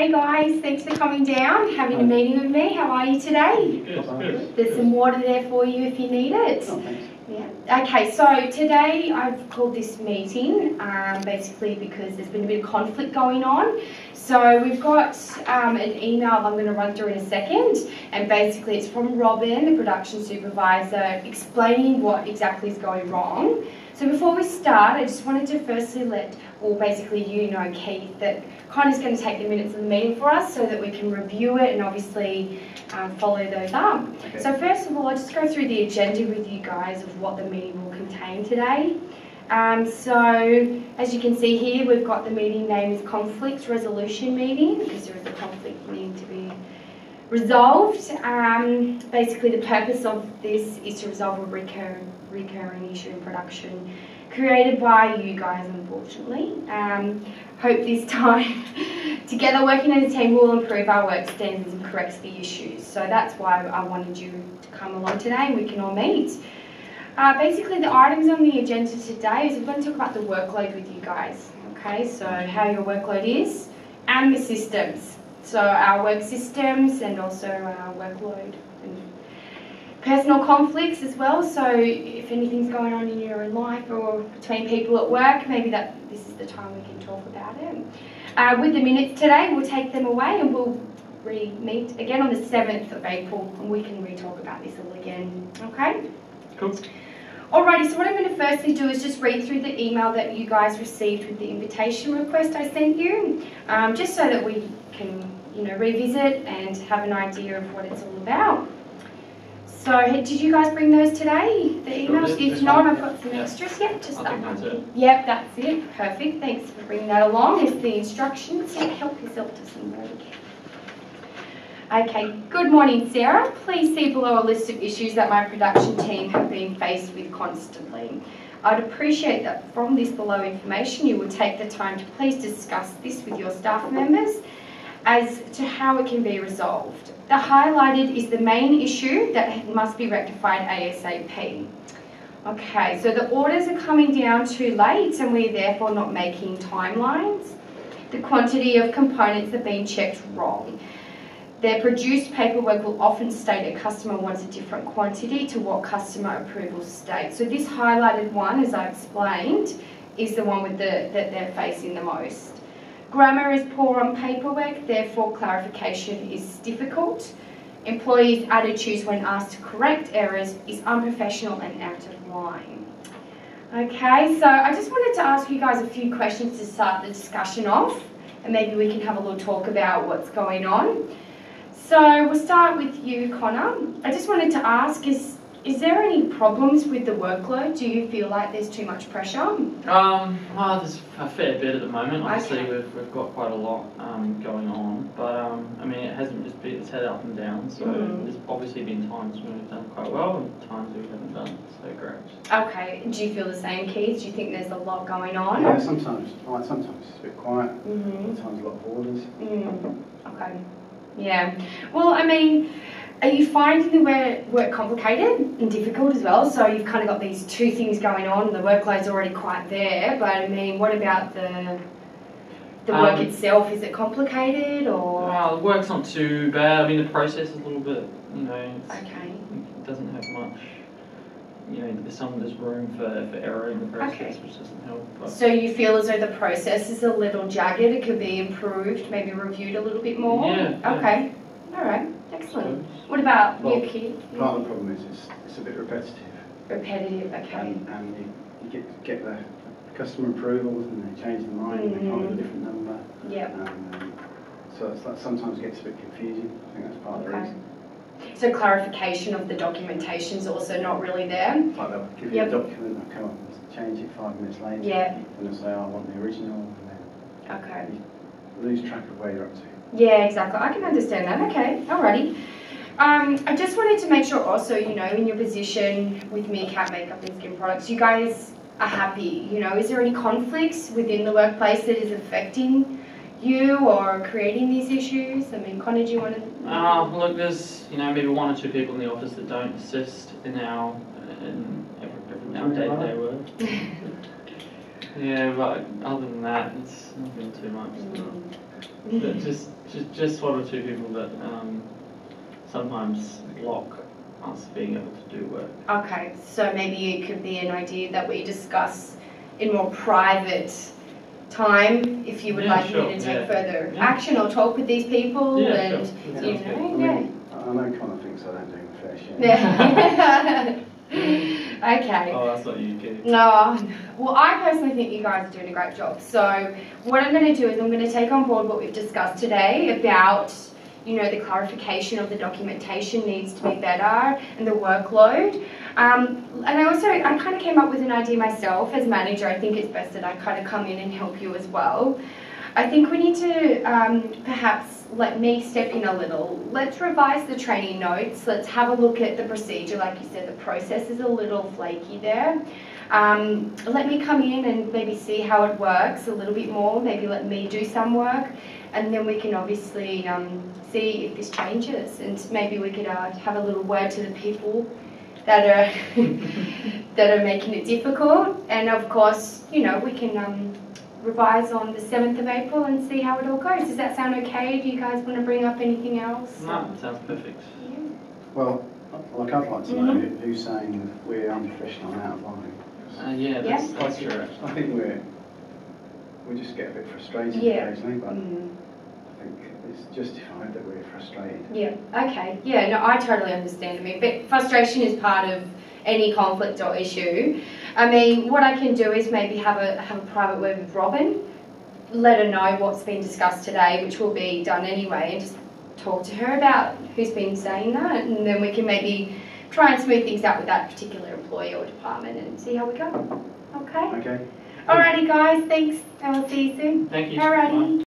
Hey guys, thanks for coming down, having a meeting with me. How are you today? Good. There's some water there for you if you need it. Oh, thanks. Yeah. Okay, so today I've called this meeting basically because there's been a bit of conflict going on. So we've got an email I'm going to run through in a second, and basically it's from Robin, the production supervisor, explaining what exactly is going wrong. So before we start, I just wanted to firstly basically you know, Keith, that Connor's going to take the minutes of the meeting for us so that we can review it and obviously follow those up. Okay. So first of all, I'll just go through the agenda with you guys of what the meeting will contain today. So as you can see here, we've got the meeting name is Conflict Resolution Meeting because there is a conflict needing to be resolved. Basically the purpose of this is to resolve a recurring issue in production created by you guys, unfortunately. Hope this time together working as a team will improve our work standards and correct the issues. So that's why I wanted you to come along today and we can all meet. Basically the items on the agenda today is we're going to talk about the workload with you guys. Okay, so how your workload is and the systems. So our work systems and also our workload and personal conflicts as well. So if anything's going on in your own life or between people at work, maybe this is the time we can talk about it. With the minutes today, we'll take them away and we'll meet again on the 7th of April and we can re-talk about this all again. Okay? Cool. Alrighty, so what I'm going to firstly do is just read through the email that you guys received with the invitation request I sent you, just so that we can, you know, revisit and have an idea of what it's all about. So, did you guys bring those today, the emails? If not, I've got some extras. Yep, just that one. Yep, that's it. Perfect. Thanks for bringing that along. It's the instructions. Yeah, help yourself to some work. Okay, good morning, Sarah. Please see below a list of issues that my production team have been faced with constantly. I'd appreciate that from this below information you will take the time to please discuss this with your staff members as to how it can be resolved. The highlighted is the main issue that must be rectified ASAP. Okay, so the orders are coming down too late and we're therefore not making timelines. The quantity of components have been checked wrong. Their produced paperwork will often state a customer wants a different quantity to what customer approval states. So this highlighted one, as I explained, is the one with that they're facing the most. Grammar is poor on paperwork, therefore clarification is difficult. Employees' attitudes when asked to correct errors is unprofessional and out of line. Okay, so I just wanted to ask you guys a few questions to start the discussion off, and maybe we can have a little talk about what's going on. So we'll start with you, Connor. I just wanted to ask, is there any problems with the workload? Do you feel like there's too much pressure? Well, there's a fair bit at the moment. Obviously, okay. we've got quite a lot going on, but I mean, it hasn't just been, it's had up and down. So there's obviously been times when we've done quite well and times we haven't done so great. Okay. Do you feel the same, Keith? Do you think there's a lot going on? Yeah, sometimes it's a bit quiet. Sometimes a lot of orders. Okay. Yeah. Well, I mean, are you finding the work complicated and difficult as well? So you've kind of got these two things going on. The workload's already quite there, but I mean, what about the work itself? Is it complicated or? Well, the work's not too bad. I mean, the process is a little bit, you know, okay. It doesn't have much. You know, there's room for error in the process, which doesn't help. But. So you feel as though the process is a little jagged, it could be improved, maybe reviewed a little bit more? Yeah. Okay. All right. Excellent. What about you, Keith? Part of the problem is it's a bit repetitive. Repetitive, okay. And you get the customer approvals and they change their mind and they can't do a different number. Yeah. So that sometimes gets a bit confusing. I think that's part of the reason. So clarification of the documentation is also not really there? Like they'll give you a document, they'll come up and change it 5 minutes later. Yeah. And they'll say, oh, I want the original. And then you lose track of where you're up to. Yeah, exactly. I can understand that. Okay, alrighty. I just wanted to make sure also, you know, in your position with Meerkat Makeup and Skin Products, you guys are happy. You know, is there any conflicts within the workplace that is affecting you or creating these issues? I mean, Connor, do you want to? Look, there's, you know, maybe 1 or 2 people in the office that don't assist in our day-to-day work. Yeah, but other than that, it's nothing too much. just one or two people that sometimes block us being able to do work. Okay, so maybe it could be an idea that we discuss in more private time if you would like me to take further action or talk with these people and you know, I know Connor thinks I don't do my fair share. Yeah. Okay. Oh, that's not you, Kitty. No, well, I personally think you guys are doing a great job. So what I'm going to do is I'm going to take on board what we've discussed today about, you know, the clarification of the documentation needs to be better and the workload. And I kind of came up with an idea myself as manager. I think it's best that I kind of come in and help you as well. I think we need to perhaps let me step in a little. Let's revise the training notes. Let's have a look at the procedure. Like you said, the process is a little flaky there. Let me come in and maybe see how it works a little bit more. Maybe let me do some work. And then we can obviously see if this changes. And maybe we could have a little word to the people that are, that are making it difficult. And of course, you know, we can revise on the 7th of April and see how it all goes. Does that sound okay? Do you guys want to bring up anything else? No, sounds perfect. Yeah. Well, like I'd like to know who's saying we're unprofessional and out of line. Yeah, that's true. I think we just get a bit frustrated occasionally, but I think it's justified that we're frustrated. Yeah, okay. Yeah, no, I totally understand. I mean, but frustration is part of any conflict or issue. I mean, what I can do is maybe have a private word with Robin, let her know what's been discussed today, which will be done anyway, and just talk to her about who's been saying that, and then we can maybe try and smooth things out with that particular employee or department and see how we go. Okay? Okay. Alrighty guys, thanks. I will see you soon. Thank you. Alrighty. Bye.